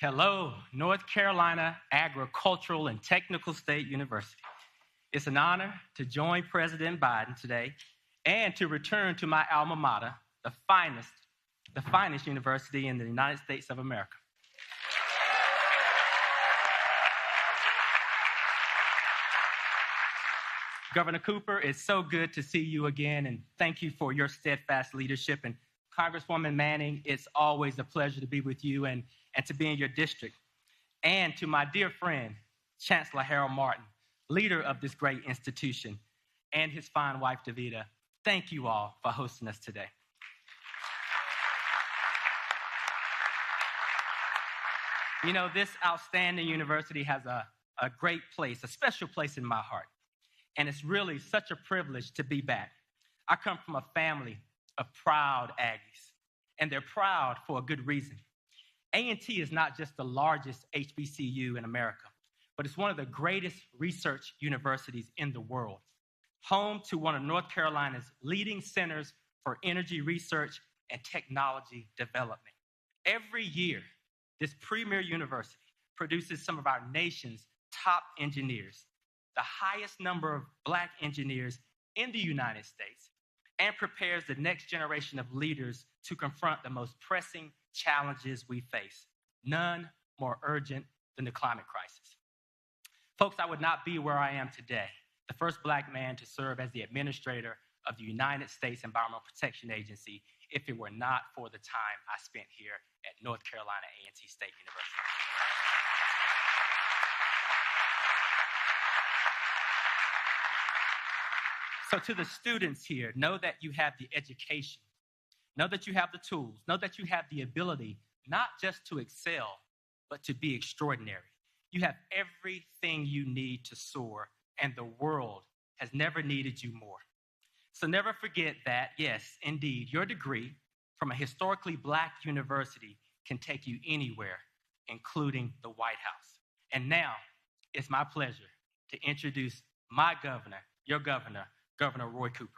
Hello, North Carolina Agricultural and Technical State University. It's an honor to join President Biden today and to return to my alma mater, the finest university in the United States of America. Governor Cooper, it's so good to see you again, and thank you for your steadfast leadership. And Congresswoman Manning, it's always a pleasure to be with you and to be in your district. And to my dear friend, Chancellor Harold Martin, leader of this great institution, and his fine wife, Davida, thank you all for hosting us today. You know, this outstanding university has a great place, a special place in my heart. And it's really such a privilege to be back. I come from a family of proud Aggies, and they're proud for a good reason. A&T is not just the largest HBCU in America, but it's one of the greatest research universities in the world, home to one of North Carolina's leading centers for energy research and technology development. Every year, this premier university produces some of our nation's top engineers, the highest number of Black engineers in the United States, and prepares the next generation of leaders to confront the most pressing challenges we face, none more urgent than the climate crisis. Folks, I would not be where I am today, the first Black man to serve as the administrator of the United States Environmental Protection Agency, if it were not for the time I spent here at North Carolina A&T State University. So to the students here, know that you have the education, know that you have the tools, know that you have the ability not just to excel, but to be extraordinary. You have everything you need to soar, and the world has never needed you more. So never forget that, yes, indeed, your degree from a historically Black university can take you anywhere, including the White House. And now, it's my pleasure to introduce my governor, your governor, Governor Roy Cooper.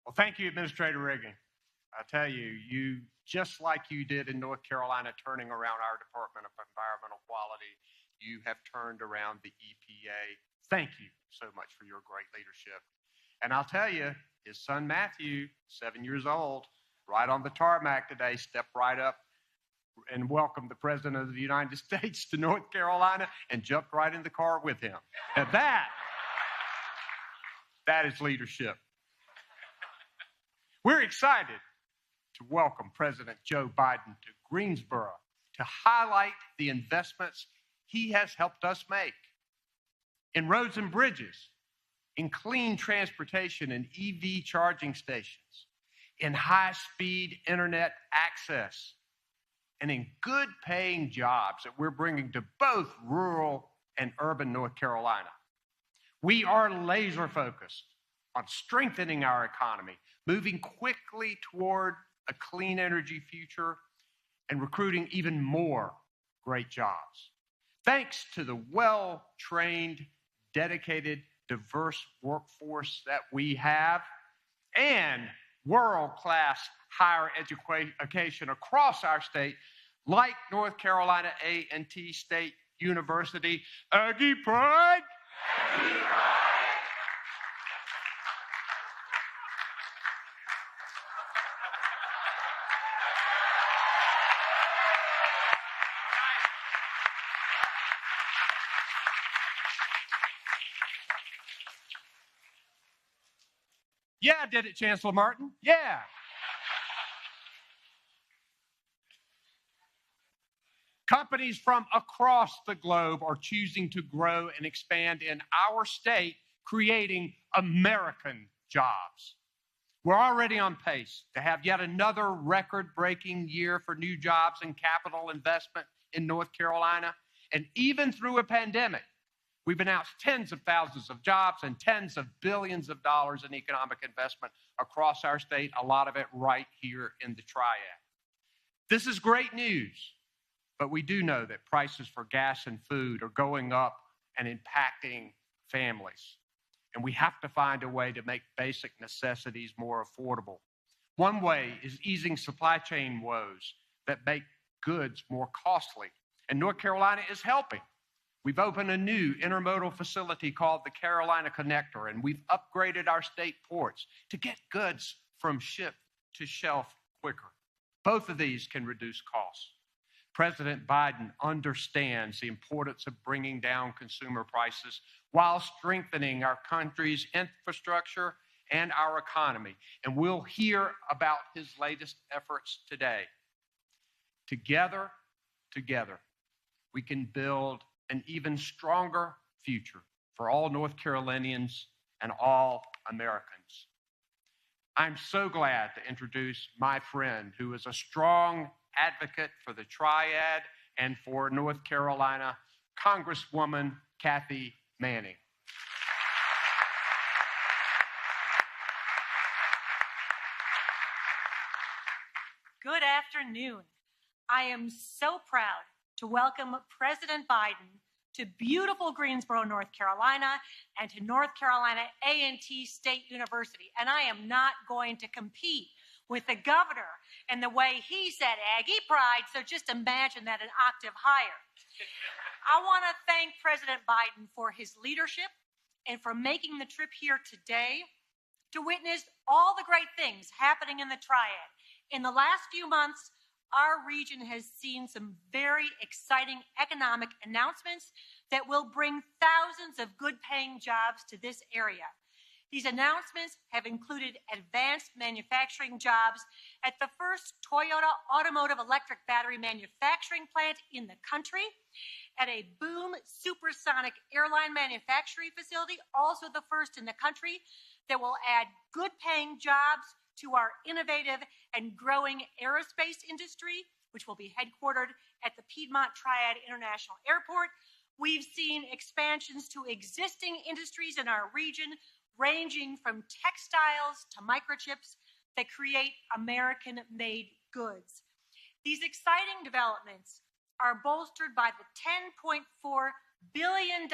Well, thank you, Administrator Reagan. I tell you, just like you did in North Carolina, turning around our Department of Environmental Quality, you have turned around the EPA. Thank you so much for your great leadership. And I'll tell you, his son Matthew, 7 years old, right on the tarmac today, stepped right up and welcomed the President of the United States to North Carolina and jumped right in the car with him. Now that is leadership. We're excited to welcome President Joe Biden to Greensboro to highlight the investments he has helped us make in roads and bridges, in clean transportation and EV charging stations, in high-speed internet access, and in good-paying jobs that we're bringing to both rural and urban North Carolina. We are laser-focused on strengthening our economy, moving quickly toward a clean energy future, and recruiting even more great jobs. Thanks to the well-trained, dedicated, diverse workforce that we have, and world-class higher education across our state, like North Carolina A&T State University. Aggie Pride! Aggie Pride! Yeah, I did it, Chancellor Martin. Yeah. Companies from across the globe are choosing to grow and expand in our state, creating American jobs. We're already on pace to have yet another record-breaking year for new jobs and capital investment in North Carolina. And even through a pandemic, we've announced tens of thousands of jobs and tens of billions of dollars in economic investment across our state, a lot of it right here in the Triad. This is great news, but we do know that prices for gas and food are going up and impacting families. and we have to find a way to make basic necessities more affordable. One way is easing supply chain woes that make goods more costly, and North Carolina is helping. We've opened a new intermodal facility called the Carolina Connector, and we've upgraded our state ports to get goods from ship to shelf quicker. Both of these can reduce costs. President Biden understands the importance of bringing down consumer prices while strengthening our country's infrastructure and our economy, and we'll hear about his latest efforts today. Together, we can build an even stronger future for all North Carolinians and all Americans. I'm so glad to introduce my friend who is a strong advocate for the Triad and for North Carolina, Congresswoman Manning. Good afternoon. I am so proud to welcome President Biden to beautiful Greensboro, North Carolina, and to North Carolina A&T State University. And I am not going to compete with the governor and the way he said Aggie pride, so just imagine that an octave higher. I want to thank President Biden for his leadership and for making the trip here today to witness all the great things happening in the Triad. In the last few months, our region has seen some very exciting economic announcements that will bring thousands of good-paying jobs to this area. These announcements have included advanced manufacturing jobs at the first Toyota automotive electric battery manufacturing plant in the country, at a Boom supersonic airline manufacturing facility, also the first in the country, that will add good-paying jobs to our innovative and growing aerospace industry, which will be headquartered at the Piedmont Triad International Airport. We've seen expansions to existing industries in our region, ranging from textiles to microchips that create American-made goods. These exciting developments are bolstered by the $10.4 billion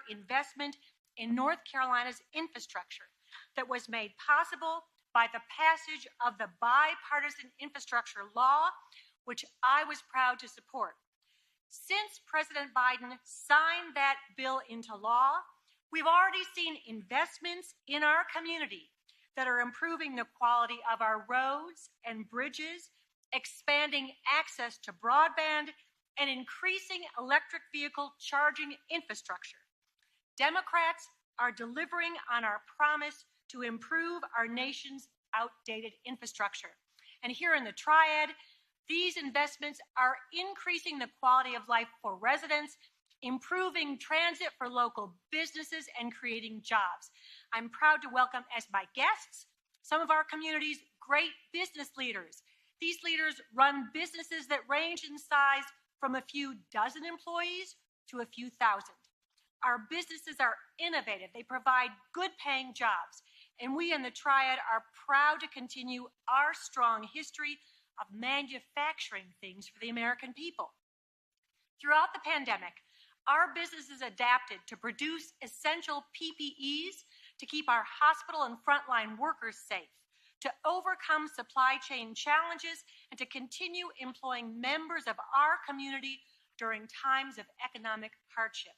investment in North Carolina's infrastructure that was made possible by the passage of the Bipartisan Infrastructure Law, which I was proud to support. Since President Biden signed that bill into law, we've already seen investments in our community that are improving the quality of our roads and bridges, expanding access to broadband, and increasing electric vehicle charging infrastructure. Democrats are delivering on our promise to improve our nation's outdated infrastructure. And here in the Triad, these investments are increasing the quality of life for residents, improving transit for local businesses, and creating jobs. I'm proud to welcome as my guests some of our community's great business leaders. These leaders run businesses that range in size from a few dozen employees to a few thousand. Our businesses are innovative. They provide good-paying jobs. And we in the Triad are proud to continue our strong history of manufacturing things for the American people. Throughout the pandemic, our businesses adapted to produce essential PPEs to keep our hospital and frontline workers safe, to overcome supply chain challenges, and to continue employing members of our community during times of economic hardship.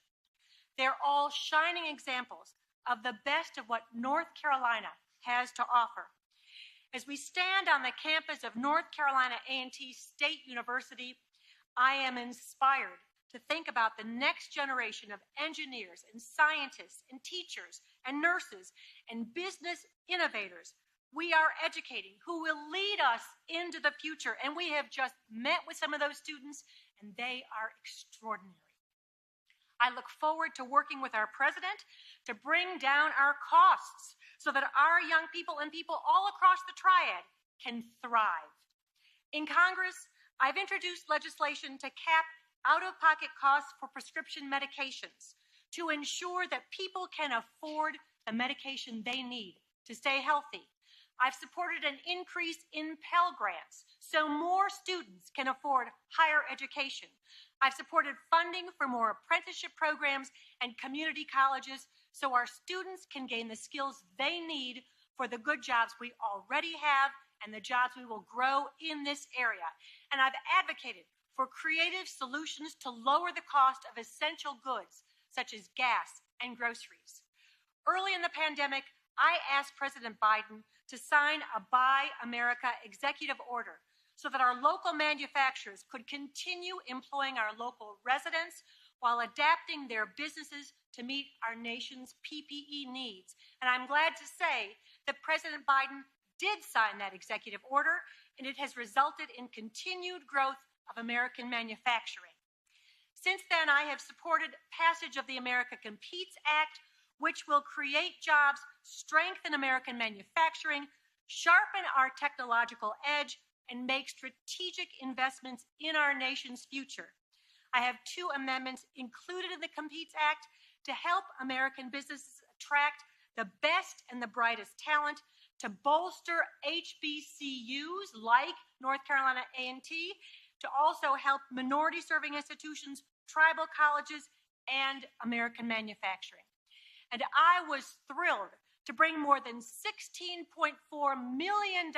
They're all shining examples of the best of what North Carolina has to offer. As we stand on the campus of North Carolina A&T State University, I am inspired to think about the next generation of engineers and scientists and teachers and nurses and business innovators we are educating who will lead us into the future. And we have just met with some of those students, and they are extraordinary. I look forward to working with our president to bring down our costs so that our young people and people all across the Triad can thrive. In Congress, I've introduced legislation to cap out-of-pocket costs for prescription medications to ensure that people can afford the medication they need to stay healthy. I've supported an increase in Pell Grants so more students can afford higher education. I've supported funding for more apprenticeship programs and community colleges so our students can gain the skills they need for the good jobs we already have and the jobs we will grow in this area. And I've advocated for creative solutions to lower the cost of essential goods, such as gas and groceries. Early in the pandemic, I asked President Biden to sign a Buy America executive order so that our local manufacturers could continue employing our local residents while adapting their businesses to meet our nation's PPE needs. And I'm glad to say that President Biden did sign that executive order, and it has resulted in continued growth of American manufacturing. Since then, I have supported passage of the America Competes Act, which will create jobs, strengthen American manufacturing, sharpen our technological edge, and make strategic investments in our nation's future. I have 2 amendments included in the Competes Act to help American businesses attract the best and the brightest talent, to bolster HBCUs like North Carolina A&T, to also help minority-serving institutions, tribal colleges, and American manufacturing. And I was thrilled to bring more than $16.4 million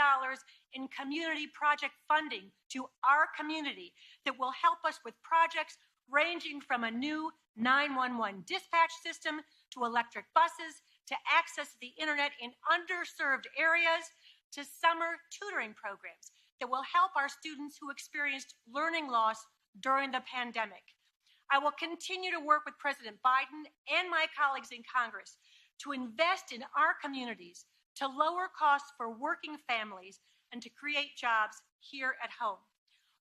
in community project funding to our community that will help us with projects ranging from a new 911 dispatch system to electric buses, to access the internet in underserved areas, to summer tutoring programs that will help our students who experienced learning loss during the pandemic. I will continue to work with President Biden and my colleagues in Congress to invest in our communities, to lower costs for working families, and to create jobs here at home.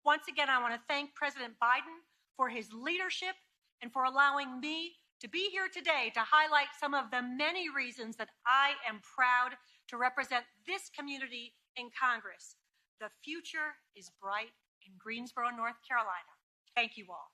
Once again, I want to thank President Biden for his leadership and for allowing me to be here today to highlight some of the many reasons that I am proud to represent this community in Congress. The future is bright in Greensboro, North Carolina. Thank you all.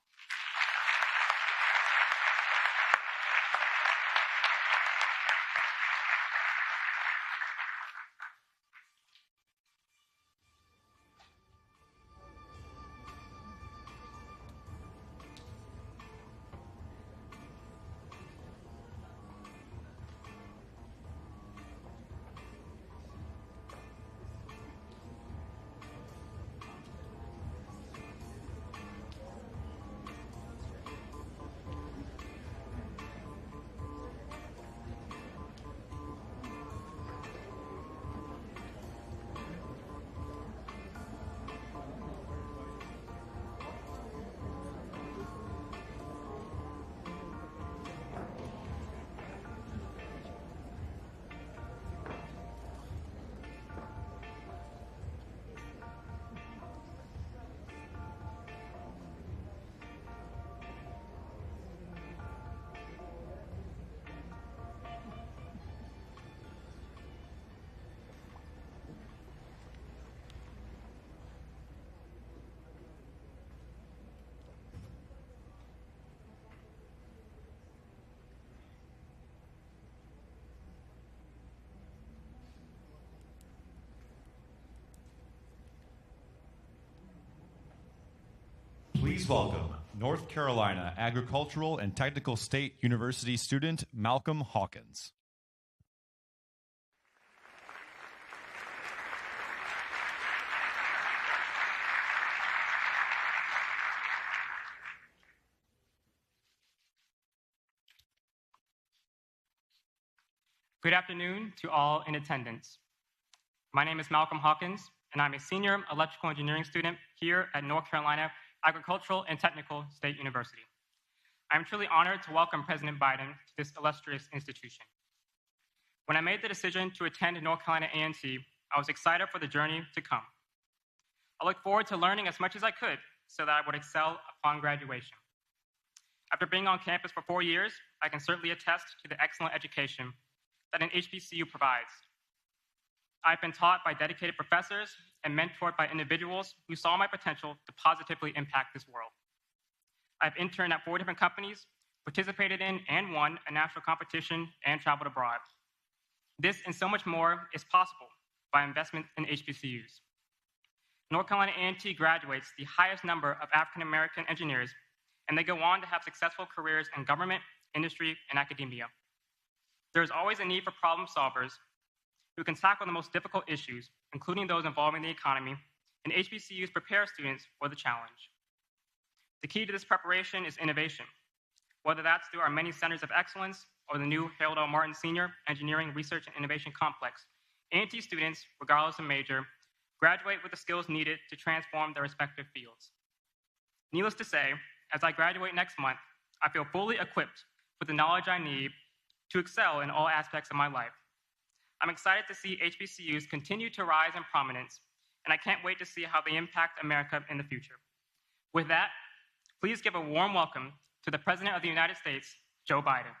Please welcome North Carolina Agricultural and Technical State University student Malcolm Hawkins. Good afternoon to all in attendance. My name is Malcolm Hawkins, and I'm a senior electrical engineering student here at North Carolina Agricultural and Technical State University. I'm truly honored to welcome President Biden to this illustrious institution. When I made the decision to attend North Carolina A&T, I was excited for the journey to come. I look forward to learning as much as I could so that I would excel upon graduation. After being on campus for 4 years, I can certainly attest to the excellent education that an HBCU provides. I've been taught by dedicated professors and mentored by individuals who saw my potential to positively impact this world. I've interned at 4 different companies, participated in and won a national competition, and traveled abroad. This and so much more is possible by investment in HBCUs. North Carolina A&T graduates the highest number of African-American engineers, and they go on to have successful careers in government, industry, and academia. There is always a need for problem solvers who can tackle the most difficult issues, including those involving the economy, and HBCUs prepare students for the challenge. The key to this preparation is innovation, whether that's through our many centers of excellence or the new Harold L. Martin Sr. Engineering Research and Innovation Complex. A&T students, regardless of major, graduate with the skills needed to transform their respective fields. Needless to say, as I graduate next month, I feel fully equipped with the knowledge I need to excel in all aspects of my life. I'm excited to see HBCUs continue to rise in prominence, and I can't wait to see how they impact America in the future. With that, please give a warm welcome to the President of the United States, Joe Biden.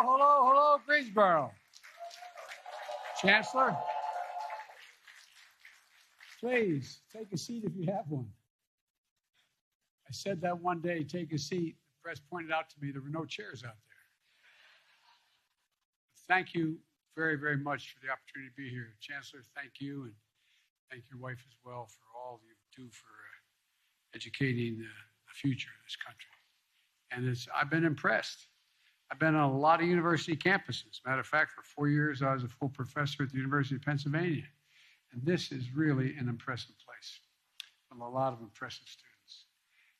Hello, Greensboro. Chancellor, please take a seat if you have one. I said that one day, take a seat. The press pointed out to me there were no chairs out there. Thank you very, very much for the opportunity to be here. Chancellor, thank you, and thank your wife as well for all you do for educating the future of this country. And I've been impressed. I've been on a lot of university campuses. Matter of fact, for 4 years, I was a full professor at the University of Pennsylvania. And this is really an impressive place with a lot of impressive students.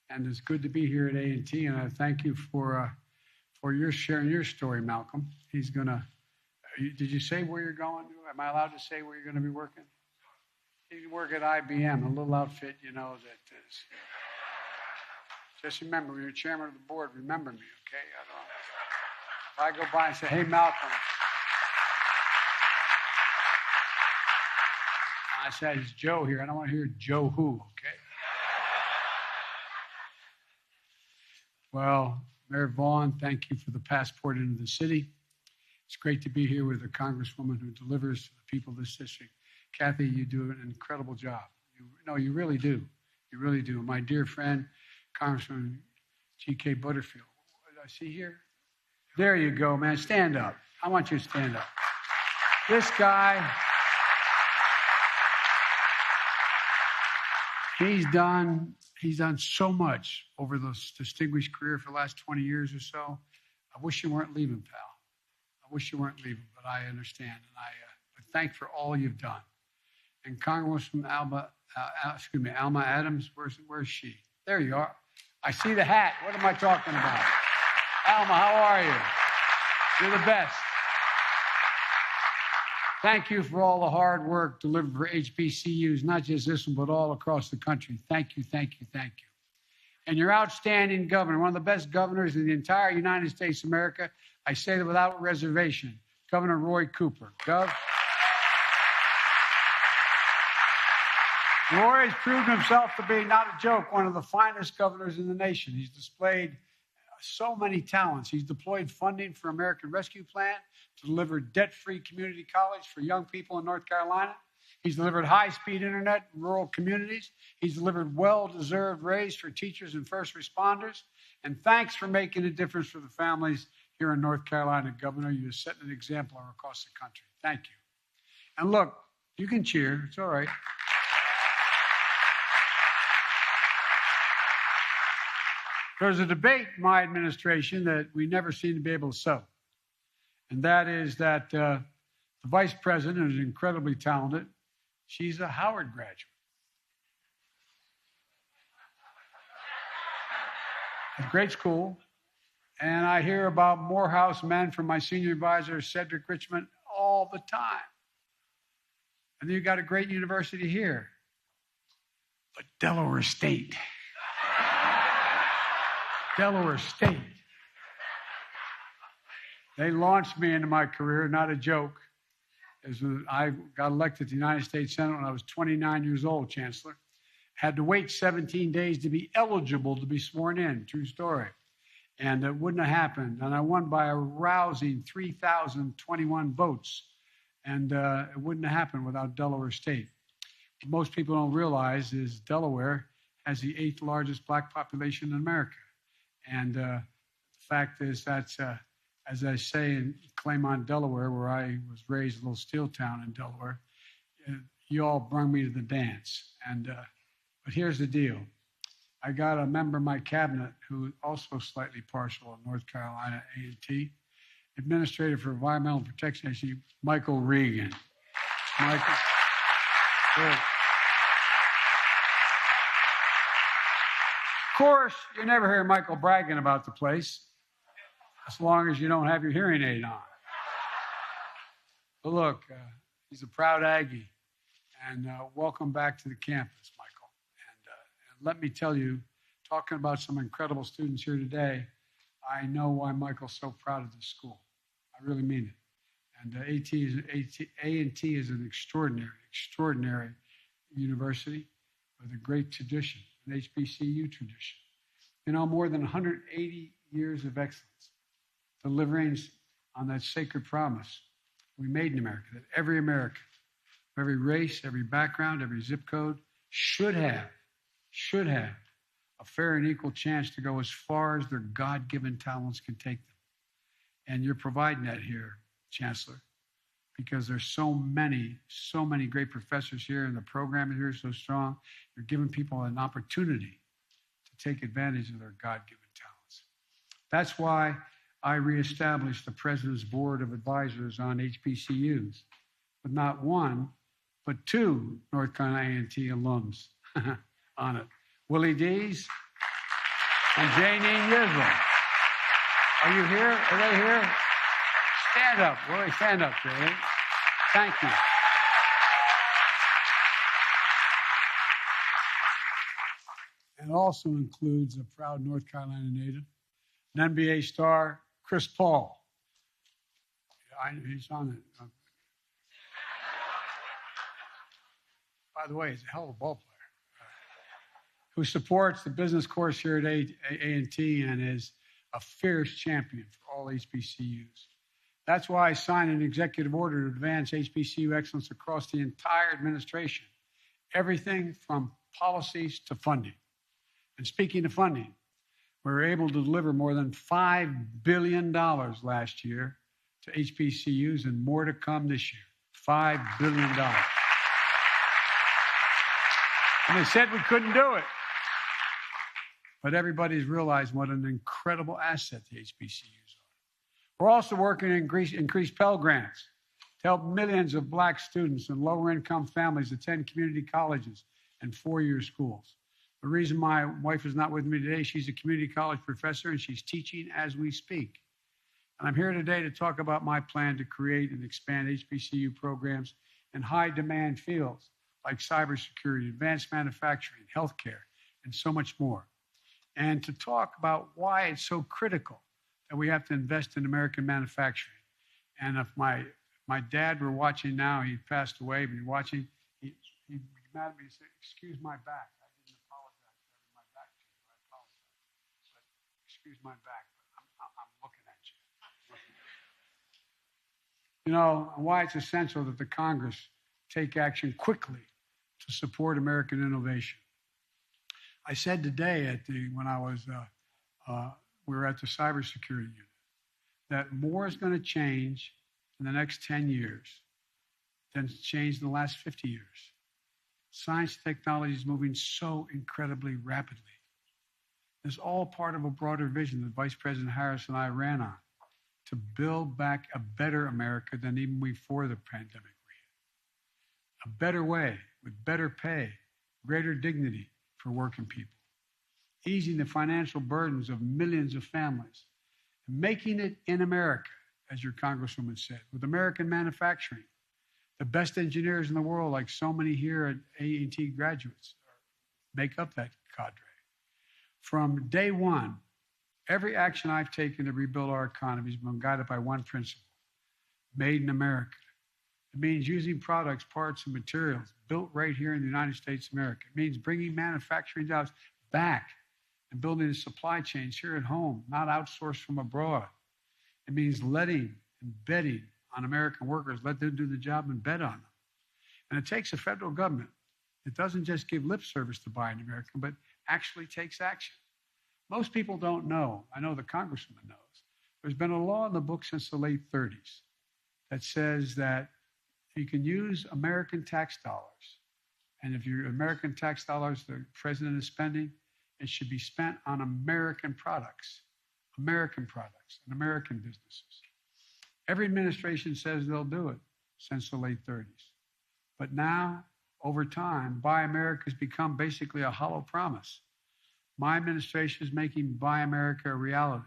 And it's good to be here at A&T, and I thank you for your sharing your story, Malcolm. He's going to, did you say where you're going? Am I allowed to say where you're going to be working? You work at IBM, a little outfit, you know, that is. Just remember, when you're chairman of the board, remember me, okay? If I go by and say, hey, Malcolm, I said, it's Joe here. I don't want to hear Joe who, okay? Well, Mayor Vaughn, thank you for the passport into the city. It's great to be here with a Congresswoman who delivers to the people of this district. Kathy, you do an incredible job. You really do. You really do. My dear friend, Congressman G.K. Butterfield. What did I see here? There you go, man. Stand up. I want you to stand up. This guy, he's done so much over this distinguished career for the last 20 years or so. I wish you weren't leaving, pal. I wish you weren't leaving, but I understand. And but thank for all you've done. And Congresswoman Alma Adams, where's she? There you are. I see the hat. What am I talking about? Alma, how are you? You're the best. Thank you for all the hard work delivered for HBCUs, not just this one, but all across the country. Thank you, thank you, thank you. And your outstanding governor, one of the best governors in the entire United States of America, I say that without reservation, Governor Roy Cooper. Gov. Roy has proven himself to be, not a joke, one of the finest governors in the nation. He's displayed so many talents. He's deployed funding for American Rescue Plan to deliver debt-free community college for young people in North Carolina. He's delivered high-speed internet in rural communities. He's delivered well-deserved raise for teachers and first responders. And thanks for making a difference for the families here in North Carolina, Governor. You're setting an example across the country. Thank you. And look, you can cheer. It's all right. There's a debate in my administration that we never seem to be able to settle. And that is that the vice president is incredibly talented. She's a Howard graduate. A great school. And I hear about Morehouse men from my senior advisor, Cedric Richmond, all the time. And then you got a great university here. But Delaware State. Delaware State. They launched me into my career, not a joke. I got elected to the United States Senate when I was 29 years old, Chancellor. Had to wait 17 days to be eligible to be sworn in, true story. And it wouldn't have happened. And I won by a rousing 3,021 votes. And it wouldn't have happened without Delaware State. What most people don't realize is Delaware has the 8th largest black population in America. And the fact is that, as I say in Claymont, Delaware, where I was raised, a little steel town in Delaware, you all brung me to the dance. And but here's the deal. I got a member of my cabinet who also slightly partial in North Carolina A&T, Administrator for Environmental Protection Agency, Michael Regan. Michael. Good. Of course, you never hear Michael bragging about the place, as long as you don't have your hearing aid on. But look, he's a proud Aggie, and welcome back to the campus, Michael. And let me tell you, talking about some incredible students here today, I know why Michael's so proud of this school. I really mean it. And A&T is an extraordinary university with a great tradition, an HBCU tradition. You know, more than 180 years of excellence, delivering on that sacred promise we made in America, that every American, every race, every background, every zip code should have a fair and equal chance to go as far as their God-given talents can take them. And you're providing that here, Chancellor, because there's so many great professors here, and the program here is so strong. You're giving people an opportunity to take advantage of their God-given talents. That's why I reestablished the President's Board of Advisors on HBCUs, with not one, but 2 North Carolina A&T alums on it. Willie Dees and Janine Yisrael. Are you here? Are they here? Stand up, Willie. Stand up, Willie. Thank you. And also includes a proud North Carolina native, an NBA star, Chris Paul. He's on it. By the way, he's a hell of a ball player. Who supports the business course here at A&T and is a fierce champion for all HBCUs. That's why I signed an executive order to advance HBCU excellence across the entire administration, everything from policies to funding. And speaking of funding, we were able to deliver more than $5 billion last year to HBCUs and more to come this year. $5 billion. And they said we couldn't do it. But everybody's realized what an incredible asset the HBCUs are. We're also working to increase Pell Grants to help millions of black students and lower-income families attend community colleges and four-year schools. The reason my wife is not with me today, she's a community college professor, and she's teaching as we speak. And I'm here today to talk about my plan to create and expand HBCU programs in high-demand fields like cybersecurity, advanced manufacturing, healthcare, and so much more. And to talk about why it's so critical that we have to invest in American manufacturing. And if my dad were watching now, he passed away, but he's watching, he mad at me and said, "Excuse my back. I didn't apologize for having my back to you. I apologize. But excuse my back, but I'm looking at you." You know, why it's essential that the Congress take action quickly to support American innovation. I said today when I was, we were at the cybersecurity unit, that more is going to change in the next 10 years than it's changed in the last 50 years. Science and technology is moving so incredibly rapidly. It's all part of a broader vision that Vice President Harris and I ran on to build back a better America than even before the pandemic we had. A better way with better pay, greater dignity for working people, easing the financial burdens of millions of families, making it in America, as your Congresswoman said, with American manufacturing, the best engineers in the world, like so many here at A&T graduates, make up that cadre. From day one, every action I've taken to rebuild our economy has been guided by one principle: made in America. It means using products, parts, and materials built right here in the United States of America. It means bringing manufacturing jobs back and building the supply chains here at home, not outsourced from abroad. It means letting and betting on American workers, let them do the job and bet on them. And it takes a federal government that doesn't just give lip service to buying American, but actually takes action. Most people don't know. I know the Congresswoman knows. There's been a law in the book since the late 30s that says that you can use American tax dollars. And if your American tax dollars the president is spending, it should be spent on American products, and American businesses. Every administration says they'll do it since the late 30s. But now, over time, Buy America has become basically a hollow promise. My administration is making Buy America a reality.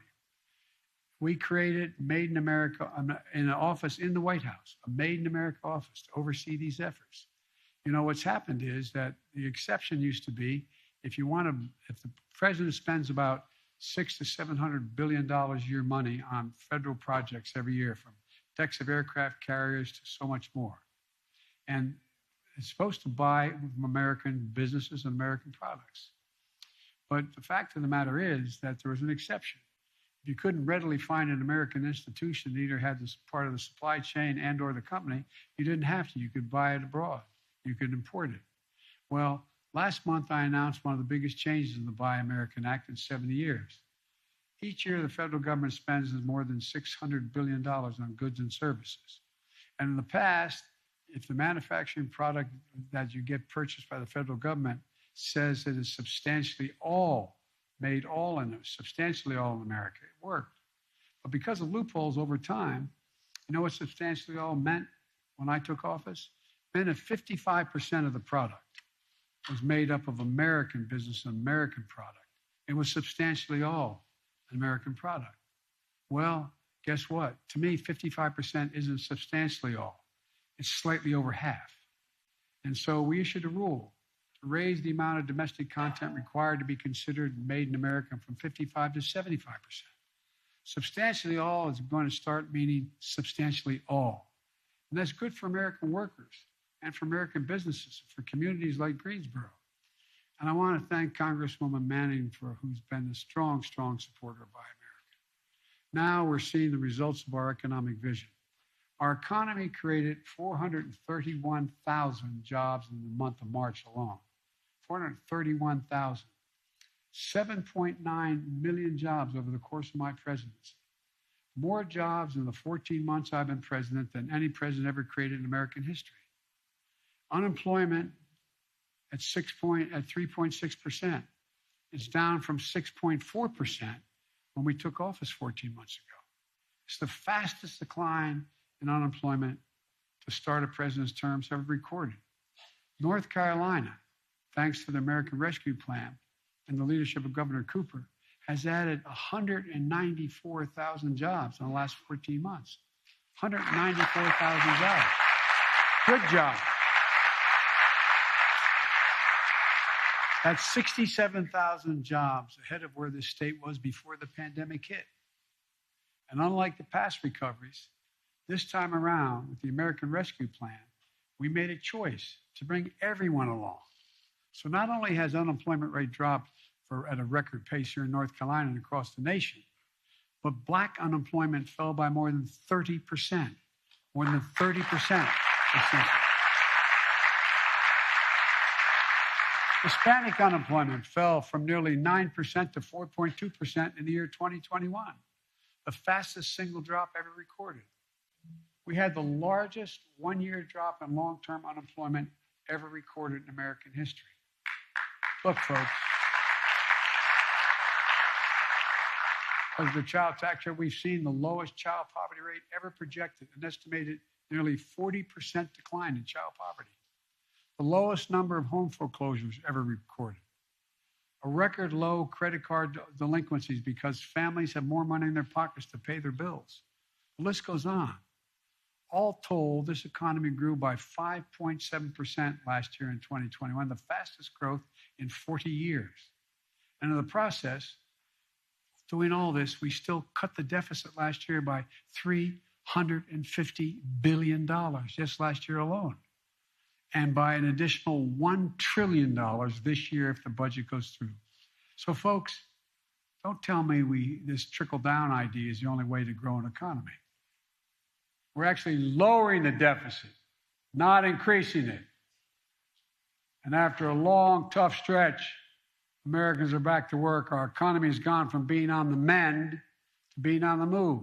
We created Made in America in an office in the White House, a Made in America office to oversee these efforts. You know, what's happened is that the exception used to be if the president spends about $600 to $700 billion a year money on federal projects every year, from decks of aircraft carriers to so much more. And it's supposed to buy from American businesses and American products. But the fact of the matter is that there was an exception. If you couldn't readily find an American institution that either had this part of the supply chain and or the company, you didn't have to. You could buy it abroad. You could import it. Well, last month I announced one of the biggest changes in the Buy American Act in 70 years. Each year the federal government spends more than $600 billion on goods and services. And in the past, if the manufacturing product that you get purchased by the federal government says that it's substantially all in America, it worked. But because of loopholes over time, you know what substantially all meant when I took office? It meant that 55% of the product was made up of American business and American product. It was substantially all an American product. Well, guess what? To me, 55% isn't substantially all. It's slightly over half. And so we issued a rule to raise the amount of domestic content required to be considered made in America from 55 to 75%. Substantially all is going to start meaning substantially all. And that's good for American workers and for American businesses, for communities like Greensboro. And I want to thank Congresswoman Manning who's been a strong, strong supporter of Buy America. Now we're seeing the results of our economic vision. Our economy created 431,000 jobs in the month of March alone. 431,000. 7.9 million jobs over the course of my presidency. More jobs in the 14 months I've been president than any president ever created in American history. Unemployment at 3.6%. It's down from 6.4% when we took office 14 months ago. It's the fastest decline in unemployment to start a president's term ever recorded. North Carolina, thanks to the American Rescue Plan and the leadership of Governor Cooper, has added 194,000 jobs in the last 14 months. 194,000 jobs. Good job. That's 67,000 jobs ahead of where this state was before the pandemic hit. And unlike the past recoveries, this time around with the American Rescue Plan, we made a choice to bring everyone along. So not only has unemployment rate dropped at a record pace here in North Carolina and across the nation, but Black unemployment fell by more than 30%. More than 30%. Hispanic unemployment fell from nearly 9% to 4.2% in the year 2021, the fastest single drop ever recorded. We had the largest one-year drop in long-term unemployment ever recorded in American history. Look, folks, as the child tax rate, we've seen the lowest child poverty rate ever projected, an estimated nearly 40% decline in child poverty. The lowest number of home foreclosures ever recorded. A record low credit card delinquencies because families have more money in their pockets to pay their bills. The list goes on. All told, this economy grew by 5.7% last year in 2021, the fastest growth in 40 years. And in the process, doing all this, we still cut the deficit last year by $350 billion, just last year alone. And by an additional $1 trillion this year if the budget goes through. So folks, don't tell me this trickle-down idea is the only way to grow an economy. We're actually lowering the deficit, not increasing it. And after a long, tough stretch, Americans are back to work. Our economy has gone from being on the mend to being on the move.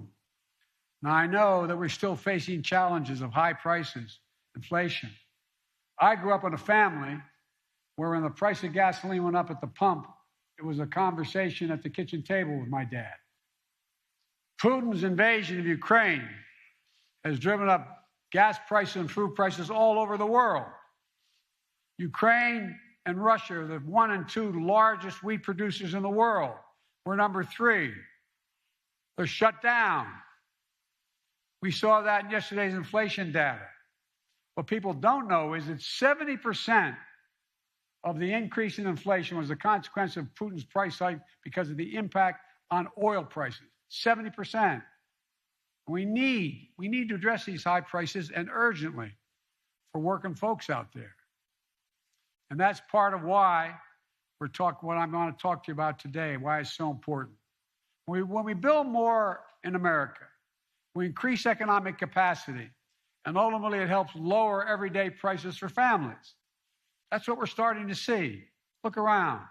Now, I know that we're still facing challenges of high prices, inflation. I grew up in a family where when the price of gasoline went up at the pump, it was a conversation at the kitchen table with my dad. Putin's invasion of Ukraine has driven up gas prices and food prices all over the world. Ukraine and Russia are the 1 and 2 largest wheat producers in the world. We're number 3. They're shut down. We saw that in yesterday's inflation data. What people don't know is that 70% of the increase in inflation was a consequence of Putin's price hike because of the impact on oil prices. 70%. We need to address these high prices, and urgently, for working folks out there. And that's part of why what I'm going to talk to you about today, why it's so important. When we build more in America, we increase economic capacity, and ultimately it helps lower everyday prices for families. That's what we're starting to see. Look around.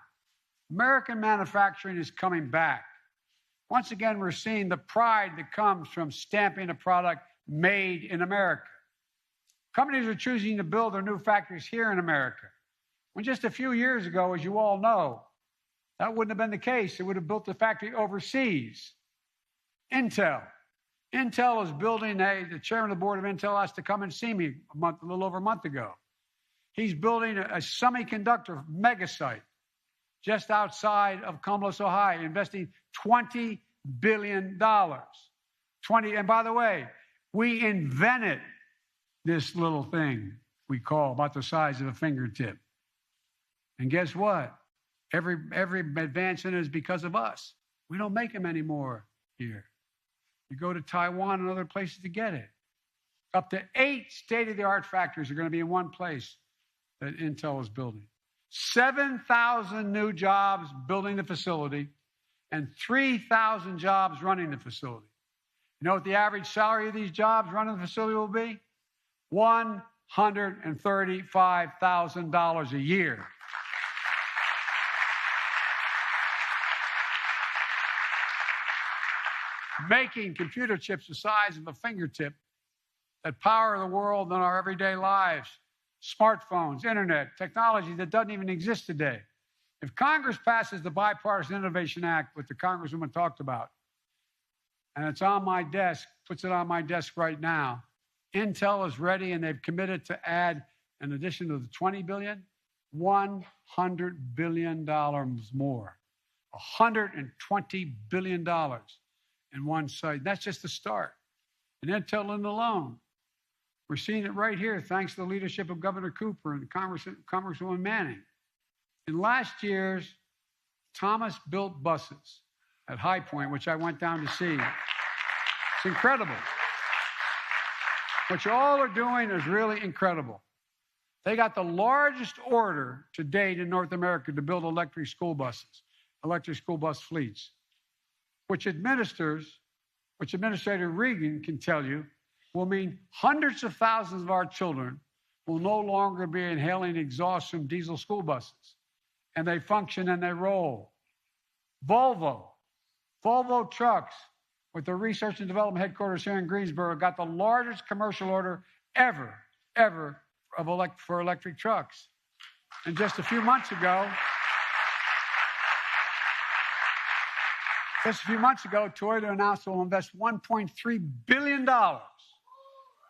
American manufacturing is coming back. Once again, we're seeing the pride that comes from stamping a product made in America. Companies are choosing to build their new factories here in America. When just a few years ago, as you all know, that wouldn't have been the case. It would have built the factory overseas. Intel is building the chairman of the board of Intel asked to come and see me a little over a month ago. He's building a semiconductor mega site just outside of Columbus, Ohio, investing $20 billion. And by the way, we invented this little thing we call about the size of a fingertip. And guess what? Every advance in it is because of us. We don't make them anymore here. You go to Taiwan and other places to get it. Up to 8 state-of-the-art factories are going to be in one place that Intel is building. 7,000 new jobs building the facility and 3,000 jobs running the facility. You know what the average salary of these jobs running the facility will be? $135,000 a year. Making computer chips the size of a fingertip that power the world in our everyday lives. Smartphones, internet, technology that doesn't even exist today. If Congress passes the Bipartisan Innovation Act, what the Congresswoman talked about, and it's on my desk, puts it on my desk right now, Intel is ready and they've committed to add, in addition to the $20 billion, $100 billion more. $120 billion in one site. That's just the start. And Intel alone. We're seeing it right here, thanks to the leadership of Governor Cooper and Congresswoman Manning. In last year's Thomas built buses at High Point, which I went down to see. It's incredible. What you all are doing is really incredible. They got the largest order to date in North America to build electric school bus fleets, which Administrator Regan can tell you will mean hundreds of thousands of our children will no longer be inhaling exhaust from diesel school buses. And they function and they roll. Volvo Trucks, with their research and development headquarters here in Greensboro, got the largest commercial order ever for electric trucks. And just a few months ago, Toyota announced it will invest $1.3 billion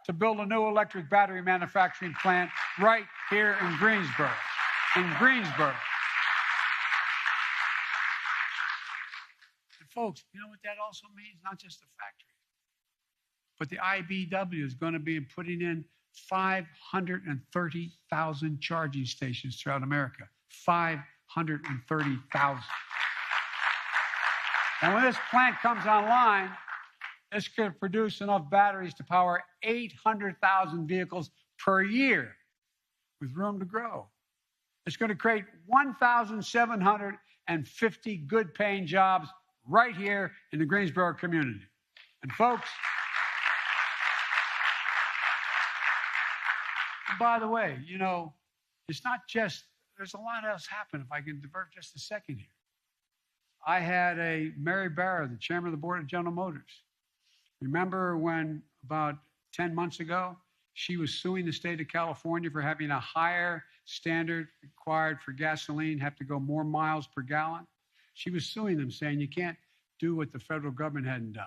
to build a new electric battery manufacturing plant right here in Greensboro. And folks, you know what that also means? Not just the factory, but the IBEW is going to be putting in 530,000 charging stations throughout America. 530,000. And when this plant comes online, this could produce enough batteries to power 800,000 vehicles per year with room to grow. It's going to create 1,750 good-paying jobs right here in the Greensboro community. And folks, by the way, you know, it's not just there's a lot else happened if I can divert just a second here. I had Mary Barra, the chairman of the board of General Motors. Remember when about 10 months ago, she was suing the state of California for having a higher standard required for gasoline, have to go more miles per gallon? She was suing them, saying you can't do what the federal government hadn't done.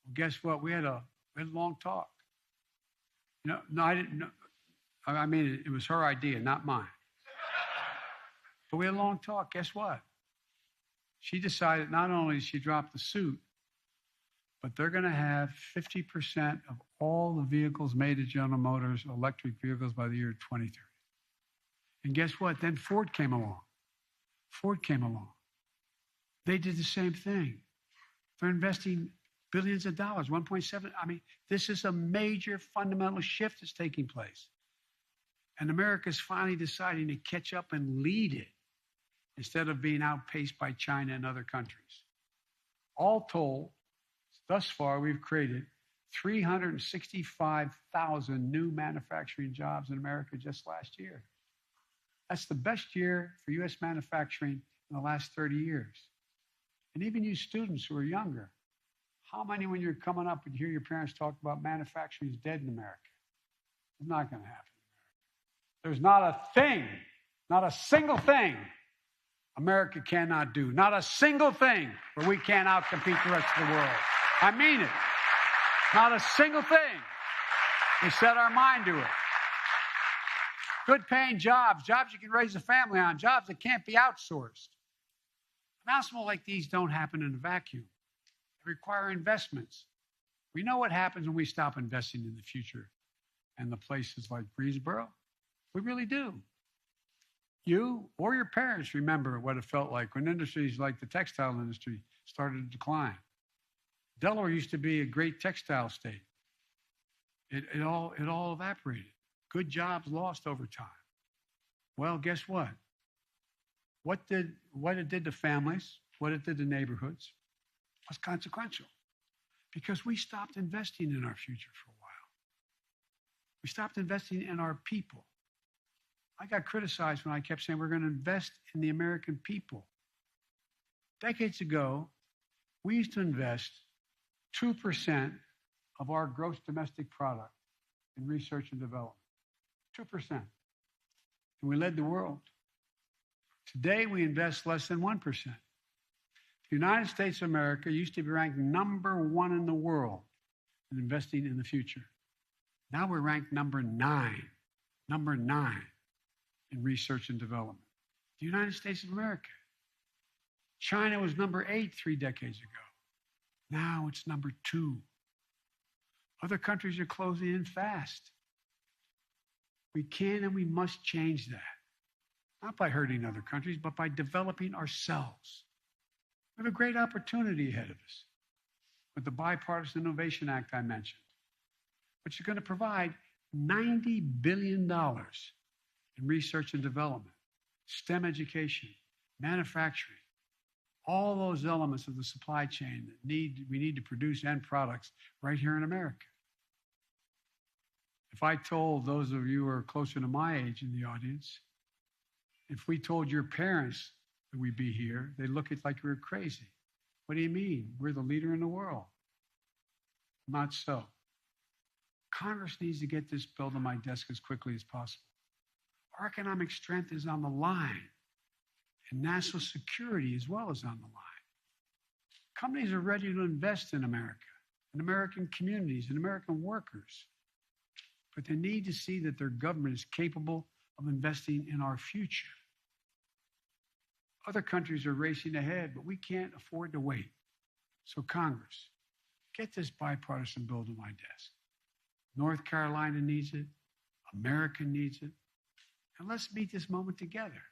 Well, guess what? We had a long talk. No, I didn't know. I mean, it was her idea, not mine. But we had a long talk. Guess what? She decided not only did she drop the suit, but they're going to have 50% of all the vehicles made at General Motors electric vehicles by the year 2030. And guess what? Then Ford came along. They did the same thing. They're investing billions of dollars, 1.7. I mean, this is a major fundamental shift that's taking place. And America's finally deciding to catch up and lead it instead of being outpaced by China and other countries. All told, thus far, we've created 365,000 new manufacturing jobs in America just last year. That's the best year for U.S. manufacturing in the last 30 years. And even you students who are younger, how many, when you're coming up and hear your parents talk about manufacturing is dead in America? It's not going to happen in America. There's not a thing, not a single thing America cannot do. Not a single thing where we can't outcompete the rest of the world. I mean it. Not a single thing. We set our mind to it. Good paying jobs, jobs you can raise a family on, jobs that can't be outsourced. Announcements like these don't happen in a vacuum. They require investments. We know what happens when we stop investing in the future and the places like Greensboro. We really do. You or your parents remember what it felt like when industries like the textile industry started to decline. Delaware used to be a great textile state. It all evaporated. Good jobs lost over time. Well, guess what? What it did to families, what it did to neighborhoods was consequential because we stopped investing in our future for a while. We stopped investing in our people. I got criticized when I kept saying we're going to invest in the American people. Decades ago, we used to invest 2% of our gross domestic product in research and development. 2%. And we led the world. Today, we invest less than 1%. The United States of America used to be ranked #1 in the world in investing in the future. Now we're ranked number 9 in research and development. The United States of America. China was number 8 3 decades ago. Now it's number 2. Other countries are closing in fast. We can and we must change that. Not by hurting other countries, but by developing ourselves. We have a great opportunity ahead of us with the Bipartisan Innovation Act I mentioned, which is going to provide $90 billion in research and development, STEM education, manufacturing, all those elements of the supply chain that we need to produce end products right here in America. If I told those of you who are closer to my age in the audience, if we told your parents that we'd be here, they'd look at it like we were crazy. What do you mean? We're the leader in the world. Not so. Congress needs to get this bill to my desk as quickly as possible. Our economic strength is on the line, and national security as well is on the line. Companies are ready to invest in America, in American communities, in American workers, but they need to see that their government is capable of investing in our future. Other countries are racing ahead, but we can't afford to wait. So Congress, get this bipartisan bill to my desk. North Carolina needs it. America needs it. And let's meet this moment together.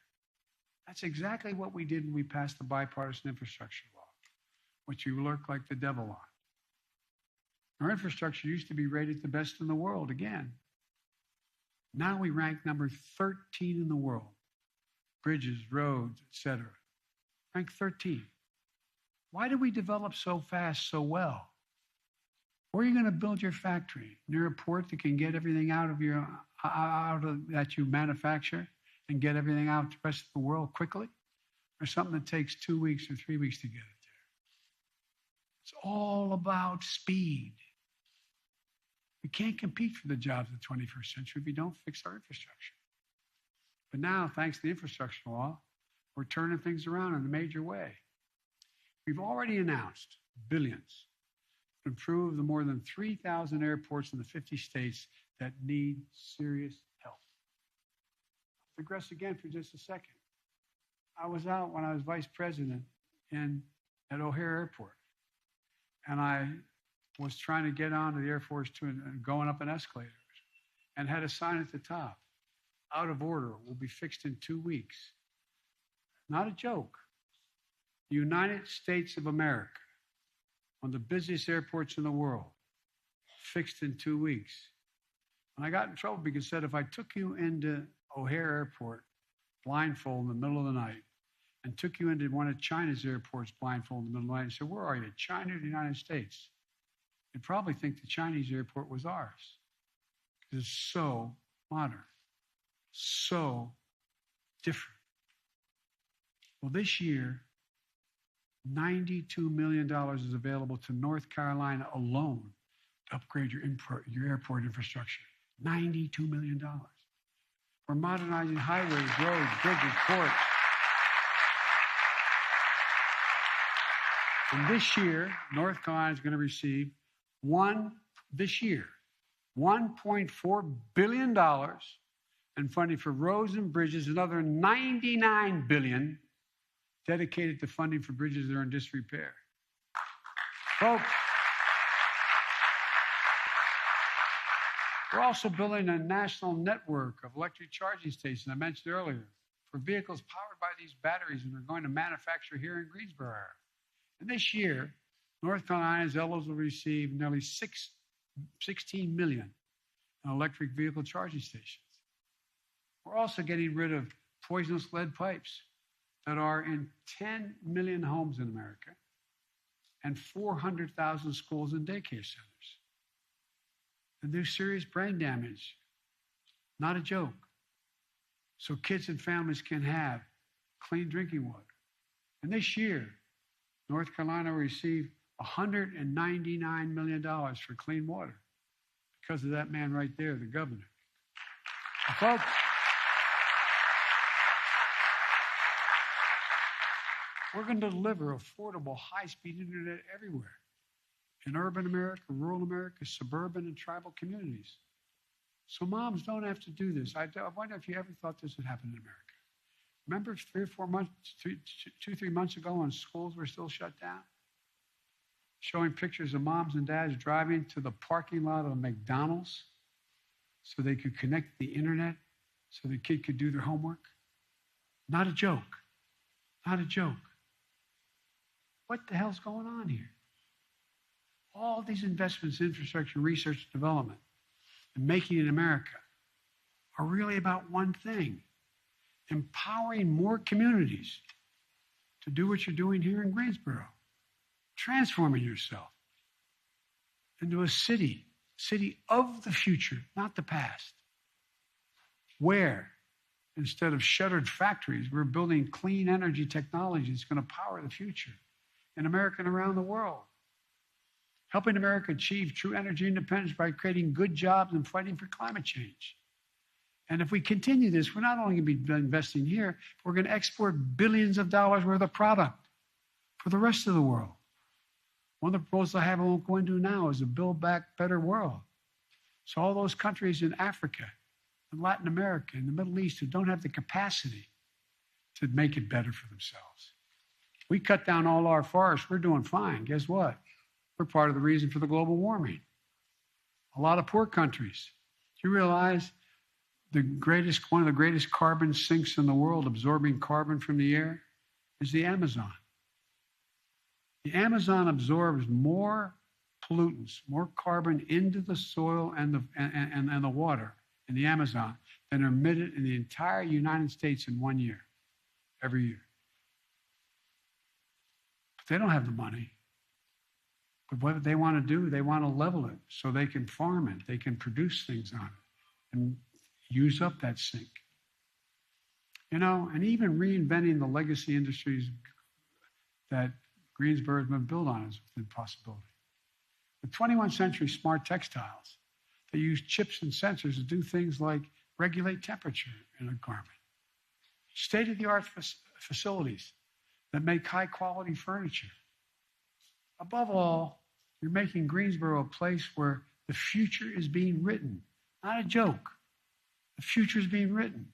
That's exactly what we did when we passed the bipartisan infrastructure law, which you look like the devil on. Our infrastructure used to be rated the best in the world again. Now we rank number 13 in the world. Bridges, roads, etc. Rank 13. Why did we develop so fast, so well? Where are you going to build your factory? Near a port that can get everything out of that you manufacture and get everything out to the rest of the world quickly, or something that takes 2 weeks or 3 weeks to get it there? It's all about speed. We can't compete for the jobs of the 21st century if we don't fix our infrastructure. But now, thanks to the infrastructure law, we're turning things around in a major way. We've already announced billions to improve the more than 3,000 airports in the 50 states that need serious help. I'll digress again for just a second. I was out when I was vice president at O'Hare Airport, and I was trying to get onto the Air Force Two and going up an escalator, and had a sign at the top, "Out of order, will be fixed in 2 weeks." Not a joke. The United States of America, one of the busiest airports in the world, fixed in 2 weeks. And I got in trouble because I said, if I took you into O'Hare Airport blindfold in the middle of the night and took you into one of China's airports blindfold in the middle of the night and said, "Where are you, China or the United States?" you'd probably think the Chinese airport was ours. Because it's so modern, so different. Well, this year, $92 million is available to North Carolina alone to upgrade your airport infrastructure. $92 million. We're modernizing highways, roads, bridges, ports. And this year, North Carolina is going to receive $1.4 billion in funding for roads and bridges, another $99 billion dedicated to funding for bridges that are in disrepair. Folks, we're also building a national network of electric charging stations I mentioned earlier for vehicles powered by these batteries and are going to manufacture here in Greensboro area. And this year, North Carolina's eligible to receive nearly $16 million in electric vehicle charging stations. We're also getting rid of poisonous lead pipes that are in 10 million homes in America and 400,000 schools and daycare centers. And there's serious brain damage. Not a joke. So kids and families can have clean drinking water. And this year, North Carolina will receive $199 million for clean water because of that man right there, the governor. And folks, we're going to deliver affordable, high-speed internet everywhere in urban America, rural America, suburban and tribal communities. So moms don't have to do this. I wonder if you ever thought this would happen in America. Remember 2-3 months ago when schools were still shut down? Showing pictures of moms and dads driving to the parking lot of a McDonald's so they could connect the internet so the kid could do their homework? Not a joke. Not a joke. What the hell's going on here? All these investments in infrastructure, research, and development, and making it in America are really about one thing: empowering more communities to do what you're doing here in Greensboro, transforming yourself into a city of the future, not the past, where instead of shuttered factories, we're building clean energy technology that's going to power the future in America and around the world. Helping America achieve true energy independence by creating good jobs and fighting for climate change. And if we continue this, we're not only going to be investing here, we're going to export billions of dollars worth of product for the rest of the world. One of the proposals I have I won't go into now is a Build Back Better world. So all those countries in Africa, in Latin America, in the Middle East who don't have the capacity to make it better for themselves. We cut down all our forests, we're doing fine. Guess what? We're part of the reason for the global warming. A lot of poor countries. Do you realize one of the greatest carbon sinks in the world, absorbing carbon from the air, is the Amazon? The Amazon absorbs more pollutants, more carbon into the soil and the water in the Amazon than are emitted in the entire United States in 1 year, every year. But they don't have the money. But what they want to do, they want to level it so they can farm it, they can produce things on it and use up that sink. You know, and even reinventing the legacy industries that Greensboro has been built on is within possibility. The 21st century smart textiles that use chips and sensors to do things like regulate temperature in a garment. State-of-the-art facilities that make high-quality furniture. Above all, you're making Greensboro a place where the future is being written, not a joke. The future is being written.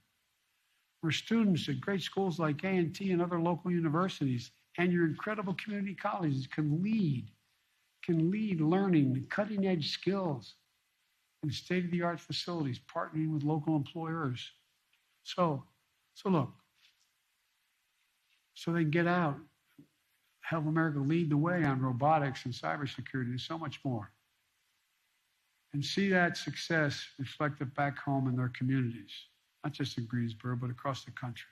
Where students at great schools like A&T and other local universities and your incredible community colleges can lead learning, cutting-edge skills in state-of-the-art facilities, partnering with local employers. So look, so they can get out, help America lead the way on robotics and cybersecurity and so much more. And see that success reflected back home in their communities, not just in Greensboro, but across the country.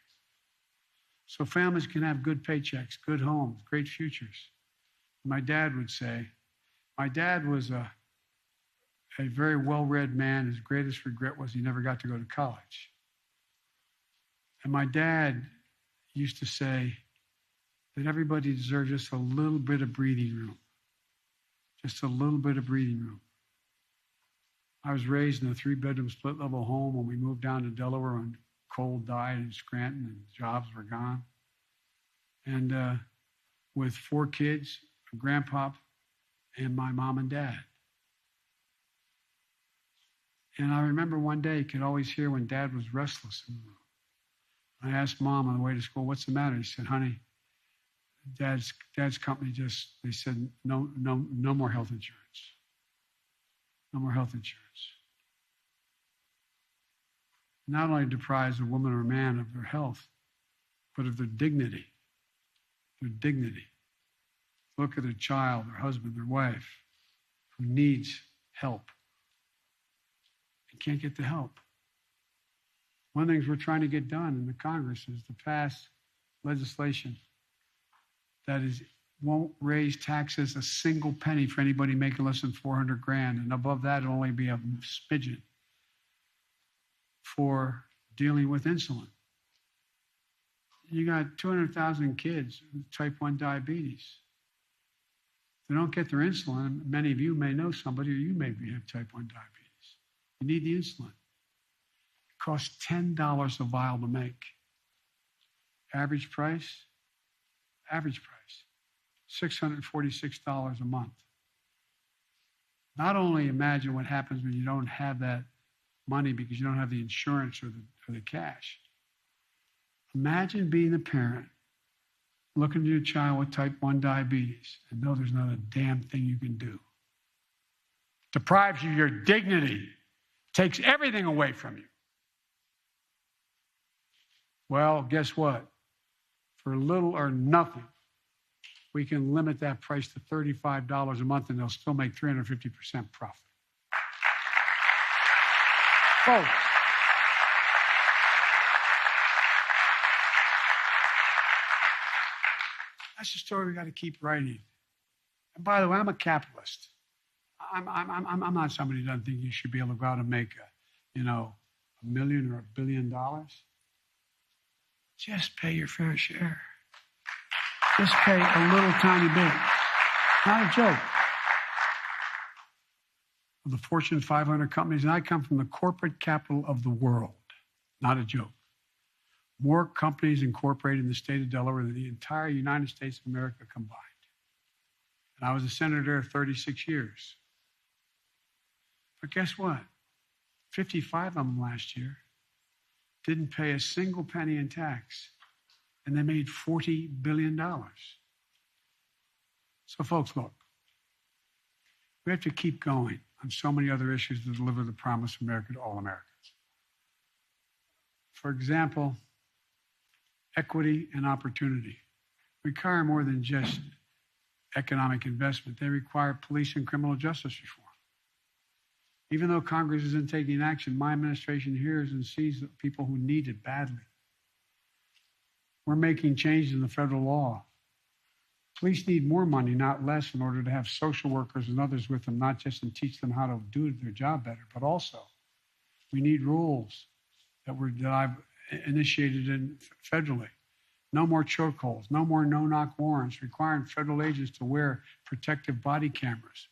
So families can have good paychecks, good homes, great futures. My dad would say, my dad was a very well-read man. His greatest regret was he never got to go to college. And my dad used to say that everybody deserves just a little bit of breathing room. Just a little bit of breathing room. I was raised in a 3-bedroom split-level home when we moved down to Delaware when coal died in Scranton and jobs were gone. And with 4 kids, a grandpop, and my mom and dad. And I remember one day, you could always hear when Dad was restless in the room. I asked Mom on the way to school, what's the matter? He said, honey, Dad's company they said, no more health insurance. No more health insurance. Not only deprives a woman or a man of their health, but of their dignity. Their dignity. Look at their child, their husband, their wife, who needs help and can't get the help. One of the things we're trying to get done in the Congress is to pass legislation that won't raise taxes a single penny for anybody making less than $400,000, and above that it'll only be a smidgen for dealing with insulin. You got 200,000 kids with type 1 diabetes. They don't get their insulin. Many of you may know somebody, or you maybe have type 1 diabetes. You need the insulin. It costs $10 a vial to make. Average price, $646 a month. Not only imagine what happens when you don't have that money because you don't have the insurance or the cash. Imagine being a parent, looking at your child with type 1 diabetes and know there's not a damn thing you can do. Deprives you of your dignity, takes everything away from you. Well, guess what? For little or nothing, we can limit that price to $35 a month and they'll still make 350% profit. Folks, that's the story we got to keep writing. And by the way, I'm a capitalist. I'm not somebody who doesn't think you should be able to go out and make $1 million or $1 billion. Just pay your fair share. Just pay a little tiny bit. Not a joke. The Fortune 500 companies, and I come from the corporate capital of the world. Not a joke. More companies incorporated in the state of Delaware than the entire United States of America combined. And I was a senator 36 years. But guess what? 55 of them last year didn't pay a single penny in tax, and they made $40 billion. So folks, look, we have to keep going on so many other issues to deliver the promise of America to all Americans. For example, equity and opportunity require more than just economic investment. They require police and criminal justice reform. Even though Congress isn't taking action, my administration hears and sees the people who need it badly. We're making changes in the federal law. Police need more money, not less, in order to have social workers and others with them, not just to teach them how to do their job better, but also we need rules that I've initiated federally. No more chokeholds, no more no-knock warrants requiring federal agents to wear protective body cameras.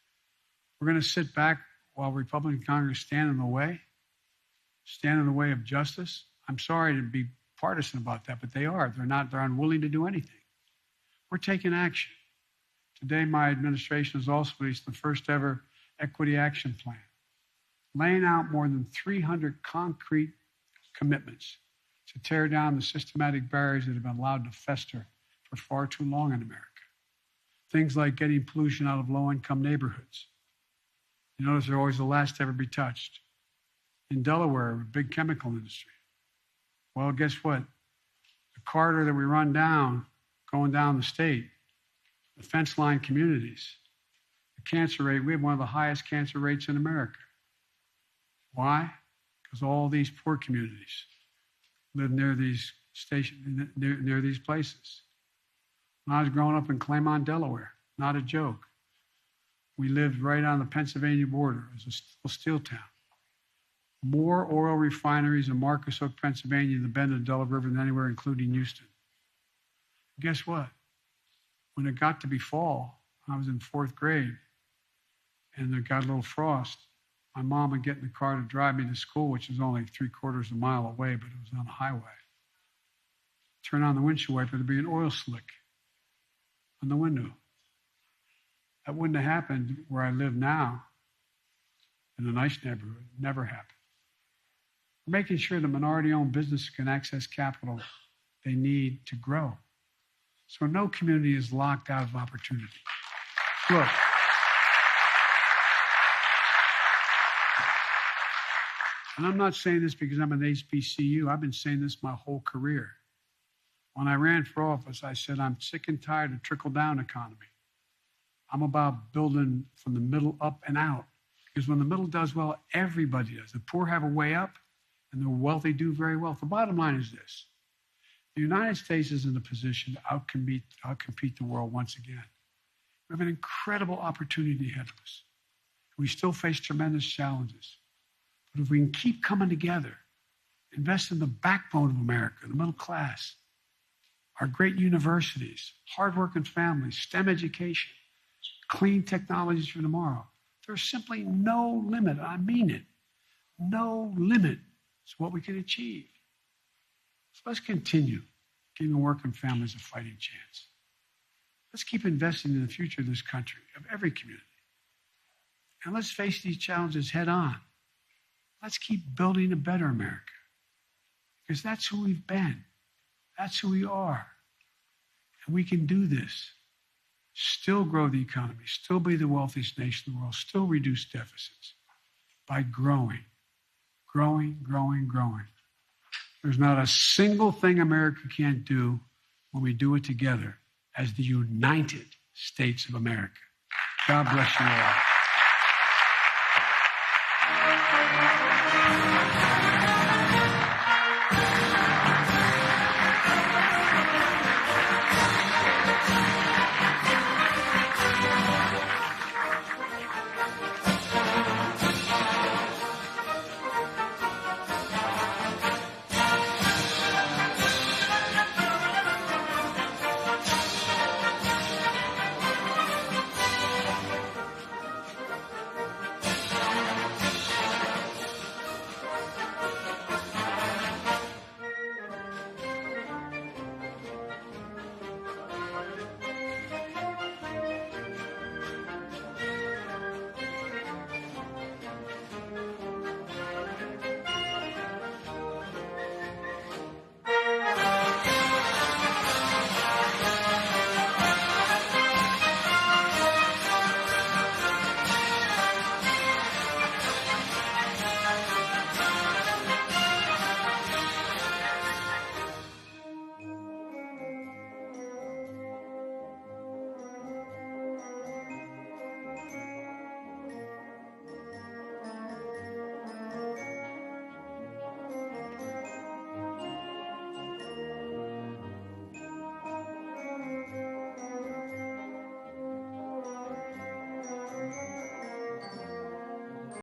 We're going to sit back while Republican Congress stand in the way of justice. I'm sorry to be partisan about that, but they are. They're unwilling to do anything. We're taking action. Today, my administration has also released the first ever equity action plan, laying out more than 300 concrete commitments to tear down the systematic barriers that have been allowed to fester for far too long in America. Things like getting pollution out of low-income neighborhoods. You notice they're always the last to ever be touched. In Delaware, a big chemical industry. Well, guess what? The corridor that we run down, going down the state, the fence line communities, the cancer rate, we have one of the highest cancer rates in America. Why? Because all these poor communities live near these stations, near these places. When I was growing up in Claymont, Delaware, not a joke, we lived right on the Pennsylvania border. It was a steel town. More oil refineries in Marcus Hook, Pennsylvania, the bend of the Delaware River than anywhere, including Houston. Guess what? When it got to be fall, I was in 4th grade, and there got a little frost. My mom would get in the car to drive me to school, which was only 3/4 mile away, but it was on the highway. Turn on the windshield wiper, there'd be an oil slick on the window. That wouldn't have happened where I live now, in a nice neighborhood. Never happened. We're making sure that minority-owned businesses can access capital they need to grow, so no community is locked out of opportunity. Look. And I'm not saying this because I'm an HBCU. I've been saying this my whole career. When I ran for office, I said, I'm sick and tired of trickle-down economy. I'm about building from the middle up and out. Because when the middle does well, everybody does. The poor have a way up, and the wealthy do very well. The bottom line is this. The United States is in a position to outcompete the world once again. We have an incredible opportunity ahead of us. We still face tremendous challenges. But if we can keep coming together, invest in the backbone of America, the middle class, our great universities, hardworking families, STEM education, clean technologies for tomorrow, there's simply no limit, I mean it, no limit to what we can achieve. So let's continue giving working families a fighting chance. Let's keep investing in the future of this country, of every community. And let's face these challenges head on. Let's keep building a better America, because that's who we've been. That's who we are. And we can do this. Still grow the economy, still be the wealthiest nation in the world, still reduce deficits by growing. There's not a single thing America can't do when we do it together as the United States of America. God bless you all.